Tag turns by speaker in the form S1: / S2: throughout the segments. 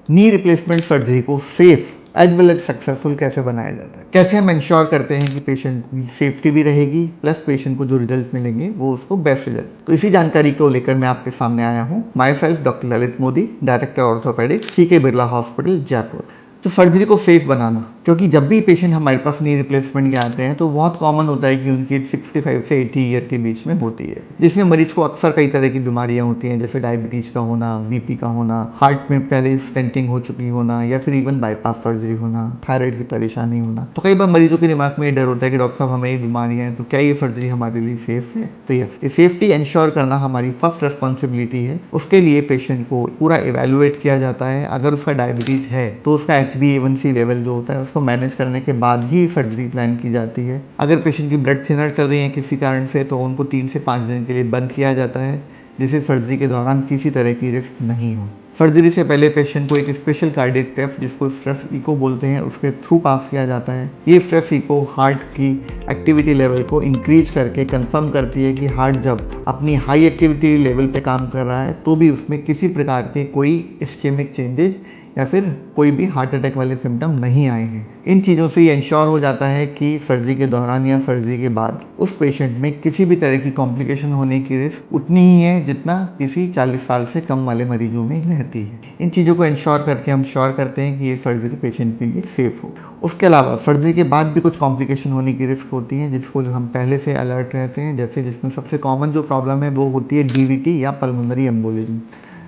S1: नी replacement surgery को safe as well as successful कैसे बनाया जाता है, कैसे हम इंश्योर करते हैं कि पेशेंट की सेफ्टी भी रहेगी प्लस पेशेंट को जो रिजल्ट मिलेंगे वो उसको बेस्ट रिजल्ट। तो इसी जानकारी को लेकर मैं आपके सामने आया हूँ। Myself doctor Lalit Modi, director orthopaedics, CK Birla hospital, Jaipur. तो सर्जरी को सेफ बनाना, क्योंकि जब भी पेशेंट हमारे पास नी रिप्लेसमेंट के आते हैं तो बहुत कॉमन होता है कि उनकी 65 से 80 ईयर के बीच में होती है, जिसमें मरीज को अक्सर कई तरह की बीमारियां होती हैं, जैसे डायबिटीज का होना, बीपी का होना, हार्ट में पहले स्टेंटिंग हो चुकी होना, या फिर इवन बाईपास सर्जरी होना, थायराइड की परेशानी होना। तो कई बार मरीजों के दिमाग में ये डर होता है कि डॉक्टर साहब हमें ये बीमारियां हैं, तो क्या ये सर्जरी हमारे लिए सेफ है? तो ये सेफ्टी इंश्योर करना हमारी फर्स्ट रिस्पॉन्सिबिलिटी है। उसके लिए पेशेंट को पूरा इवेलुएट किया जाता है। अगर उसका डायबिटीज है तो उसका HbA1c लेवल जो होता है उसको मैनेज करने के बाद ही सर्जरी प्लान की जाती है। अगर पेशेंट की ब्लड थिनर चल रही है किसी कारण से तो उनको 3 से 5 दिन के लिए बंद किया जाता है, जिससे सर्जरी के दौरान किसी तरह की रिस्क नहीं हो। सर्जरी से पहले पेशेंट को एक स्पेशल कार्डियक टेस्ट, जिसको स्ट्रेस इको बोलते हैं, उसके थ्रू पास किया जाता है। ये स्ट्रेस इको हार्ट की एक्टिविटी लेवल को इंक्रीज करके कंफर्म करती है कि हार्ट जब अपनी हाई एक्टिविटी लेवल पे काम कर रहा है तो भी उसमें किसी प्रकार के कोई इस्केमिक चेंजेस या फिर कोई भी हार्ट अटैक वाले सिम्टम नहीं आए हैं। इन चीज़ों से ये इंश्योर हो जाता है कि सर्जरी के दौरान या सर्जरी के बाद उस पेशेंट में किसी भी तरह की कॉम्प्लिकेशन होने की रिस्क उतनी ही है जितना किसी 40 साल से कम वाले मरीजों में रहती है। इन चीज़ों को इंश्योर करके हम श्योर करते हैं कि ये सर्जरी पेशेंट के लिए सेफ हो। उसके अलावा सर्जरी के बाद भी कुछ कॉम्प्लिकेशन होने की रिस्क होती है, जिसको हम पहले से अलर्ट रहते हैं। जैसे जिसमें सबसे कॉमन जो प्रॉब्लम है वो होती है DVT या पल्मोनरी एम्बोलिज्म,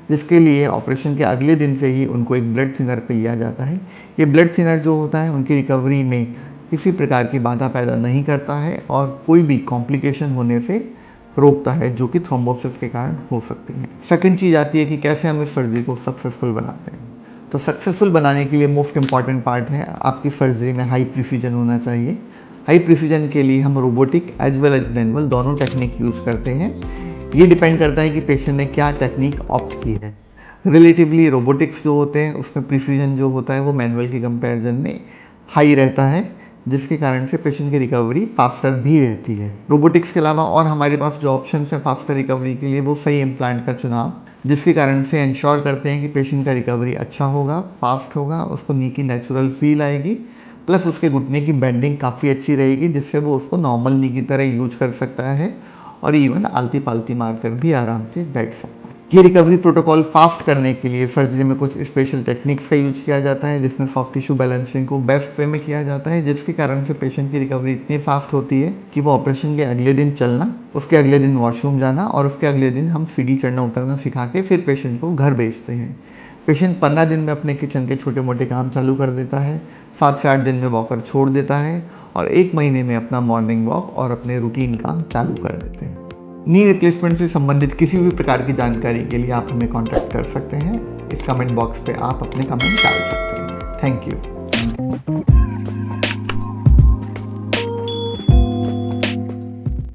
S1: जिसके लिए ऑपरेशन के अगले दिन से ही उनको एक ब्लड थिनर लिया जाता है। ये ब्लड थिनर जो होता है उनकी रिकवरी में किसी प्रकार की बाधा पैदा नहीं करता है और कोई भी कॉम्प्लिकेशन होने से रोकता है, जो कि थ्रोम्बोसिस के कारण हो सकती है। सेकंड चीज़ आती है कि कैसे हम इस सर्जरी को सक्सेसफुल बनाते हैं। तो सक्सेसफुल बनाने के लिए मोस्ट इंपॉर्टेंट पार्ट है आपकी सर्जरी में हाई प्रिसीजन होना चाहिए। हाई प्रिसीजन के लिए हम robotic as well as manual दोनों टेक्निक यूज़ करते हैं। ये डिपेंड करता है कि पेशेंट ने क्या टेक्निक ऑप्ट की है। रिलेटिवली रोबोटिक्स जो होते हैं उसमें प्रिसीजन जो होता है वो मैनुअल के कंपैरिजन में हाई रहता है, जिसके कारण से पेशेंट की रिकवरी फास्टर भी रहती है। रोबोटिक्स के अलावा और हमारे पास जो ऑप्शन है फास्टर रिकवरी के लिए वो सही इम्प्लांट का चुनाव, जिसके कारण से इंश्योर करते हैं कि पेशेंट का रिकवरी अच्छा होगा, फास्ट होगा, उसको नी की नेचुरल फील आएगी, प्लस उसके घुटने की बेंडिंग काफ़ी अच्छी रहेगी, जिससे वो उसको नॉर्मल नी की तरह यूज कर सकता है और इवन आलती पालती मारकर भी आराम से बैठ सकता है। ये रिकवरी प्रोटोकॉल फास्ट करने के लिए सर्जरी में कुछ स्पेशल टेक्निक्स का यूज किया जाता है, जिसमें सॉफ्ट टिश्यू बैलेंसिंग को बेस्ट वे में किया जाता है, जिसके कारण से पेशेंट की रिकवरी इतनी फास्ट होती है कि वो ऑपरेशन के अगले दिन चलना, उसके अगले दिन वॉशरूम जाना और उसके अगले दिन हम सीढ़ी चढ़ना उतरना सिखा के फिर पेशेंट को घर भेजते हैं। पेशेंट 15 दिन में अपने किचन के छोटे मोटे काम चालू कर देता है, 7 से 8 दिन में वॉकर छोड़ देता है और 1 महीने में अपना मॉर्निंग वॉक और अपने रूटीन काम चालू कर देते हैं। नी रिप्लेसमेंट से संबंधित किसी भी प्रकार की जानकारी के लिए आप हमें कांटेक्ट कर सकते हैं। इस कमेंट बॉक्स पे आप अपने कमेंट डाल सकते हैं। Thank you.